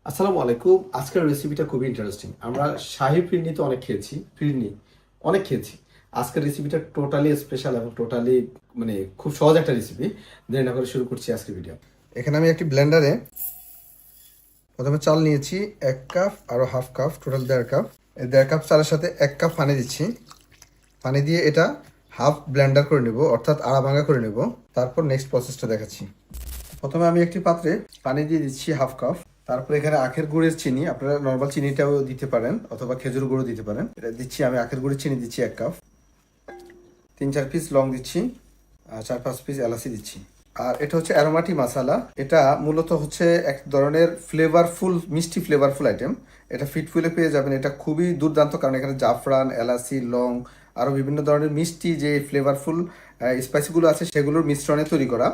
আসসালামু আলাইকুম। আজকের রেসিপিটা খুবই ইন্টারেস্টিং। আমরা শাহী ফিরনি তো অনেক খেয়েছি, ফিরনি অনেক খেয়েছি। আজকের রেসিপিটা টোটালি স্পেশাল এবং টোটালি খুব সহজ একটা রেসিপি। দেরি না করে শুরু করছি আজকের ভিডিও। এখানে আমি একটি ব্লেন্ডারে প্রথমে চাল নিয়েছি 1 কাপ আরও হাফ কাপ, টোটাল 1.5 কাপ। এই 1.5 কাপ চালের সাথে 1 কাপ পানি দিচ্ছি। পানি দিয়ে এটা হাফ ব্লেন্ডার করে নেব, অর্থাৎ আড়া ভাঙা করে নেব। তারপর নেক্সট প্রসেসটা দেখাচ্ছি। প্রথমে আমি একটি পাত্রে পানি দিয়ে দিচ্ছি হাফ কাপ। তারপর এখানে আখের গুড়ের চিনি, আপনারা নর্মাল চিনিটাও দিতে পারেন অথবা খেজুর গুঁড়ো দিতে পারেন। এটা দিচ্ছি আমি আখের গুড়ের চিনি দিচ্ছি 1 কাপ। 3-4 পিস লং দিচ্ছি, আর 4-5 পিস এলাচি দিচ্ছি। আর এটা হচ্ছে অ্যারোমাটি মশলা। এটা মূলত হচ্ছে এক ধরনের ফ্লেভারফুল, মিষ্টি ফ্লেভারফুল আইটেম। এটা ফিটফুলে পেয়ে যাবেন। এটা খুবই দুর্দান্ত, কারণ এখানে জাফরান, এলাচি, লং আরও বিভিন্ন ধরনের মিষ্টি যে ফ্লেভারফুল স্পাইসিগুলো আছে সেগুলোর মিশ্রণে তৈরি করা।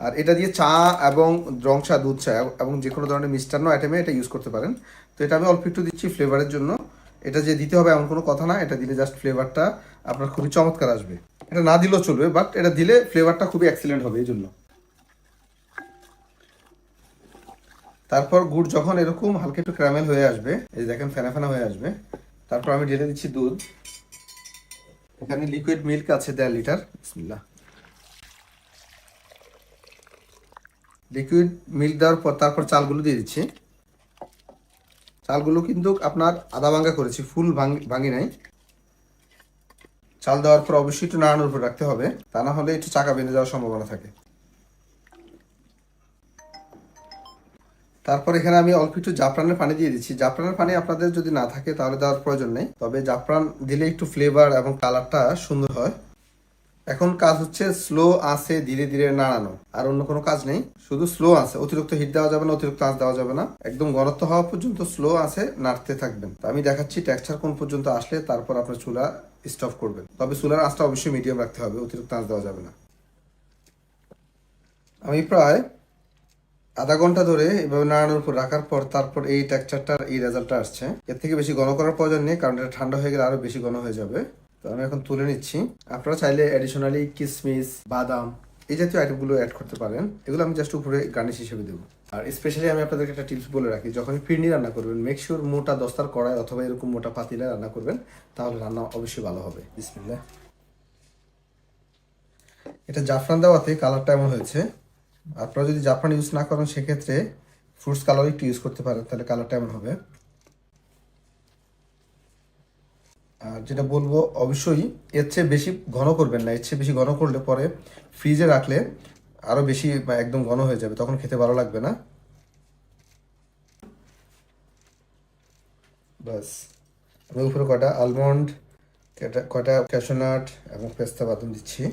আর এটা দিয়ে চা এবং রং চা, দুধ চা এবং যে কোনো ধরনের মিষ্টান্ন আইটেমে এটা ইউজ করতে পারেন। তো এটা আমি অল্প একটু দিচ্ছি ফ্লেভারের জন্য। এটা যে দিতে হবে এমন কোনো কথা না, এটা দিলে জাস্ট ফ্লেভারটা আপনার খুবই চমৎকার আসবে। এটা না দিলেও চলবে, বাট এটা দিলে ফ্লেভারটা খুবই এক্সিলেন্ট হবে এই জন্য। তারপর গুড় যখন এরকম হালকা একটু ক্যারামেল হয়ে আসবে, এই দেখেন ফেনা ফেনা হয়ে আসবে, তারপর আমি ঢেলে দিচ্ছি দুধ। এখানে লিকুইড মিল্ক আছে 1.5 লিটার। বিসমিল্লাহ। লিকুইড মিল্ক দেওয়ার পর তারপর চালগুলো দিয়ে দিচ্ছি। চালগুলো কিন্তু আপনার আধা ভাঙ্গা করেছি, ফুল ভাঙি নাই। চাল দেওয়ার পর অবশ্যই একটু নাড়ানোর উপর রাখতে হবে, তা না হলে একটু চাকা বেঁধে যাওয়ার সম্ভাবনা থাকে। তারপর এখানে আমি অল্প একটু জাফরানের পানি দিয়ে দিচ্ছি। জাফরানের পানি আপনাদের যদি না থাকে তাহলে দেওয়ার প্রয়োজন নেই, তবে জাফরান দিলে একটু ফ্লেভার এবং কালারটা সুন্দর হয়। এখন কাজ হচ্ছে স্লো আঁচে ধীরে ধীরে নাড়ানো, আর অন্য কোনো কাজ নেই। শুধু স্লো আঁচে, অতিরিক্ত হিট দেওয়া যাবে না, অতিরিক্ত আঁচ দেওয়া যাবে না। একদম ঘনত্ব হওয়া পর্যন্ত স্লো আঁচে নাড়তে থাকবেন। তো আমি দেখাচ্ছি টেক্সচার কোন পর্যন্ত আসলে তারপর আপনার চুলা স্টপ করবেন। তবে চুলার আঁচটা অবশ্যই মিডিয়াম রাখতে হবে, অতিরিক্ত আঁচ দেওয়া যাবে না। আমি প্রায় আধা ঘন্টা ধরে এভাবে নাড়ানোর উপর রাখার পর তারপর এই টেক্সচারটার এই রেজাল্টটা আসছে। এর থেকে বেশি ঘন করার প্রয়োজন নেই, কারণ এটা ঠান্ডা হয়ে গেলে আরো বেশি ঘন হয়ে যাবে। তো আমি এখন তুলে নিচ্ছি। আপনারা চাইলে অ্যাডিশনালি কিশমিশ, বাদাম এই জাতীয় আইটেমগুলো অ্যাড করতে পারেন। এগুলো আমি জাস্ট উপরে গার্নিশ হিসেবে দেবো। আর স্পেশালি আমি আপনাদেরকে একটা টিপস বলে রাখি, যখন ফিরনি রান্না করবেন মেক শিওর মোটা দস্তার কড়াই অথবা এরকম মোটা পাতিলে রান্না করবেন, তাহলে রান্না অবশ্যই ভালো হবে। বিসমিল্লাহ। এটা জাফরান দেওয়াতে কালারটা এমন হয়েছে। আপনারা যদি জাফরান ইউজ না করেন সেক্ষেত্রে ফ্রুটস কালার একটু ইউজ করতে পারেন, তাহলে কালারটা এমন হবে। আর যেটা বলবো, অবশ্যই এর চেয়ে বেশি ঘন করবেন না। এর চেয়ে বেশি ঘন করলে পরে ফ্রিজে রাখলে আরও বেশি একদম ঘন হয়ে যাবে, তখন খেতে ভালো লাগবে না। বাস। আমি উপরে কয়টা আলমন্ড, কয়টা ক্যাশনাট এবং পেস্তা বাদাম দিচ্ছি,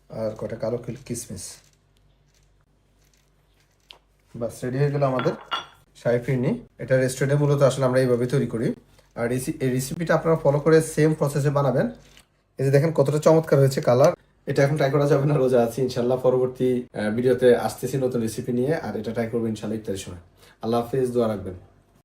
আর কয়টা কালো কিশমিশ। বাস, রেডি হয়ে গেল আমাদের শাহী ফিরনি। এটা রেস্টুরেন্টে মূলত আসলে আমরা এইভাবে তৈরি করি। আর এই রেসিপিটা আপনারা ফলো করে সেম প্রসেসে বানাবেন। এই যে দেখেন কতটা চমৎকার হয়েছে কালার। এটা এখন ট্রাই করা যাবে না, রোজা আছি। ইনশাল্লাহ পরবর্তী ভিডিওতে আসতেছি নতুন রেসিপি নিয়ে, আর এটা ট্রাই করবো ইনশাল্লাহ ইফতারের সময়। আল্লাহ হাফেজ, দোয়া রাখবেন।